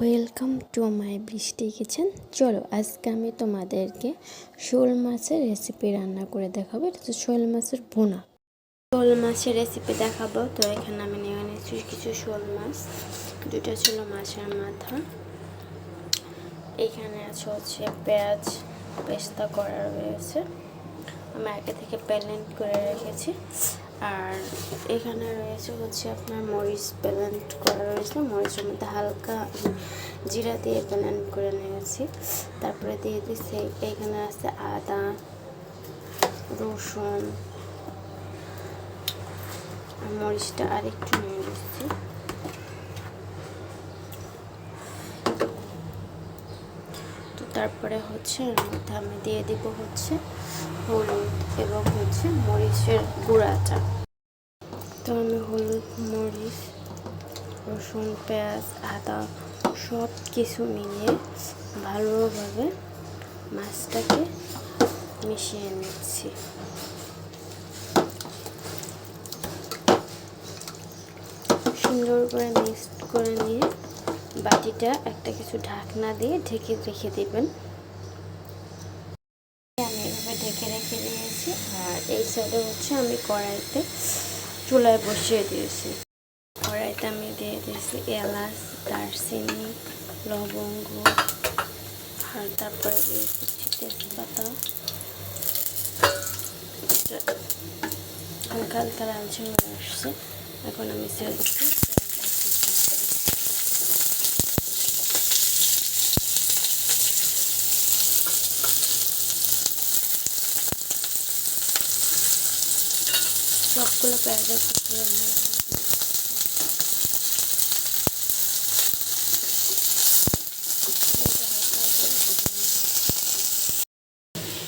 Welcome to my বৃষ্টি kitchen. চলো আজকে আমি তোমাদেরকে শোল মাছের রেসিপি রান্না করে দেখাবো। এটা হচ্ছে শোল মাছের ভুনা। শোল মাছের রেসিপি দেখাবো। তো এখানে আমি নিয়ে নিয়েছি কিছু শোল মাছ, দুটো ছিল মাছের মাথা। এখানে হচ্ছে পেঁয়াজ পেস্তা করা রয়েছে, আমি আগে থেকে ব্লেন্ড করে রেখেছি। আর এখানে রয়েছে হচ্ছে আপনার মরিচ ব্লেন্ড করা রয়েছে, মরিচের মধ্যে হালকা জিরা দিয়ে ব্লেন্ড করে নিয়েছি। তারপরে দিয়ে দিচ্ছি এখানে আছে আদা, রসুন, মরিচটা আরেকটু নিয়ে নিচ্ছি। তো তারপরে হচ্ছে এর মধ্যে আমি দিয়ে দিব হচ্ছে হলুদ এবং হচ্ছে মরিচের গুঁড়াটা। তো আমি হলুদ, মরিচ, রসুন, পেঁয়াজ, আদা সব কিছু মিলিয়ে ভালোভাবে মাছটাকে মিশিয়ে নিচ্ছি। সুন্দর করে মিক্সড করে নিয়ে বাটিটা একটা কিছু ঢাকনা দিয়ে ঢেকে রেখে দেবেন। আমি এভাবে ঢেকে রেখে দিয়েছি। আর এই সাইডে হচ্ছে আমি কড়াইতে চুলায় বসিয়ে দিয়েছি। কড়াইতে আমি দিয়ে দিয়েছি এলাচ, দারচিনি, লবঙ্গ, আর তারপরে দিয়ে দিচ্ছি তেজপাতা। হালকা হালকা লালচে হয়ে আসছে। এখন আমি ছেড়ে দিচ্ছি। সবগুলো পেঁয়াজের কুচি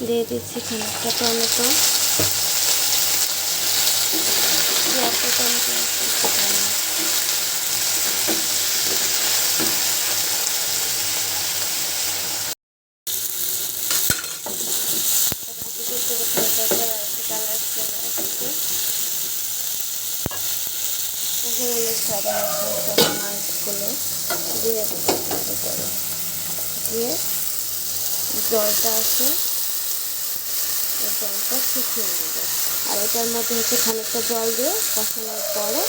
দিয়ে দিচ্ছি খানিকটা টমেটো। মাছগুলো দিয়ে দিয়ে জলটা আছে, এই জলটা শুকিয়ে নেবে। আর এটার মধ্যে হচ্ছে খানিকটা জল দিয়ে কষানোর পরে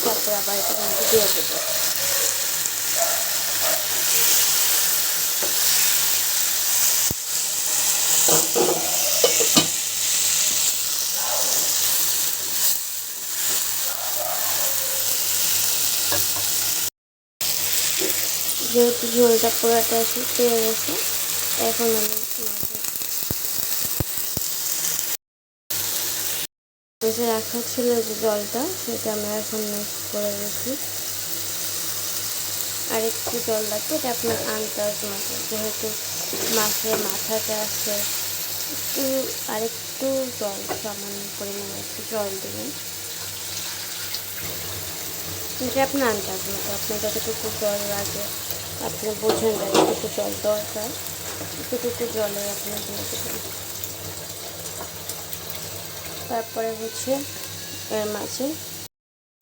তারপর আবার এটা কিন্তু দিয়ে দেবো। যেহেতু ঝোলটা পুরোটা শুকিয়ে গেছে, এখন আমি মাছে রাখা ছিল যে জলটা, সেটা আমি এখন মিক্স করে দিচ্ছি। আরেকটু জল লাগবে, এটা আপনার আন্দাজ মতো। যেহেতু মাছের মাথাটা আছে, আরেকটু জল, সামান্য পরিমাণে একটু জল দেবেন। এটা আপনার আন্দাজ মতো, আপনার যতটুকু জল লাগে আপনি বোঝেন না যতটুকু জল দরকার, ততটুকু জলে আপনি দিয়ে দেবেন। তারপরে হচ্ছে এর মাঝে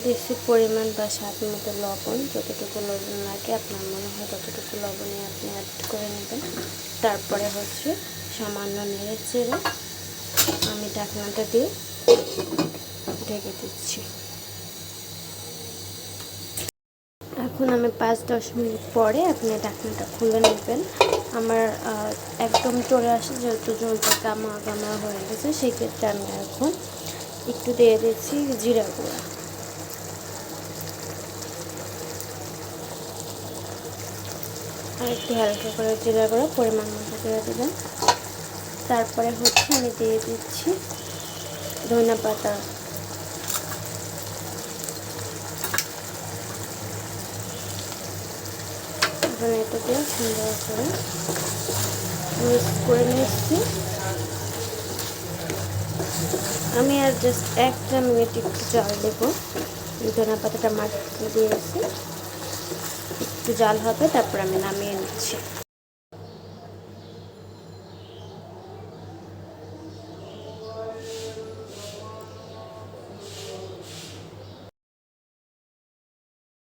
বেশি পরিমাণ বা স্বাদ মতো লবণ, যতটুকু লবণ লাগে আপনার মনে হয় ততটুকু লবণে আপনি অ্যাড করে নেবেন। তারপরে হচ্ছে সামান্য নেড়ে চেড়ে আমি ঢাকনাটা দিয়ে ঢেকে দিচ্ছি। এখন আমি 5-10 মিনিট পরে আপনি ঢাকনাটা খুলে নেবেন। আমার একদম চলে আসে, যেহেতু ঝোলটা গামা গামা হয়ে গেছে, সেক্ষেত্রে আমি এখন একটু দিয়ে দিচ্ছি জিরা গুঁড়া। আর একটু হালকা করে জিরা গুঁড়া পরিমাণ মতো করে দেবেন। তারপরে হচ্ছে আমি দিয়ে দিচ্ছি ধনিয়া পাতা। এখন এটা দিয়ে সুন্দর করে মিক্স করে নিচ্ছি। আমি আর জাস্ট 1 মিনিট একটু জাল দেবো। ধনিয়া পাতাটা মাখিয়ে দিয়েছি, একটু জাল হবে, তারপর আমি নামিয়ে নিচ্ছি।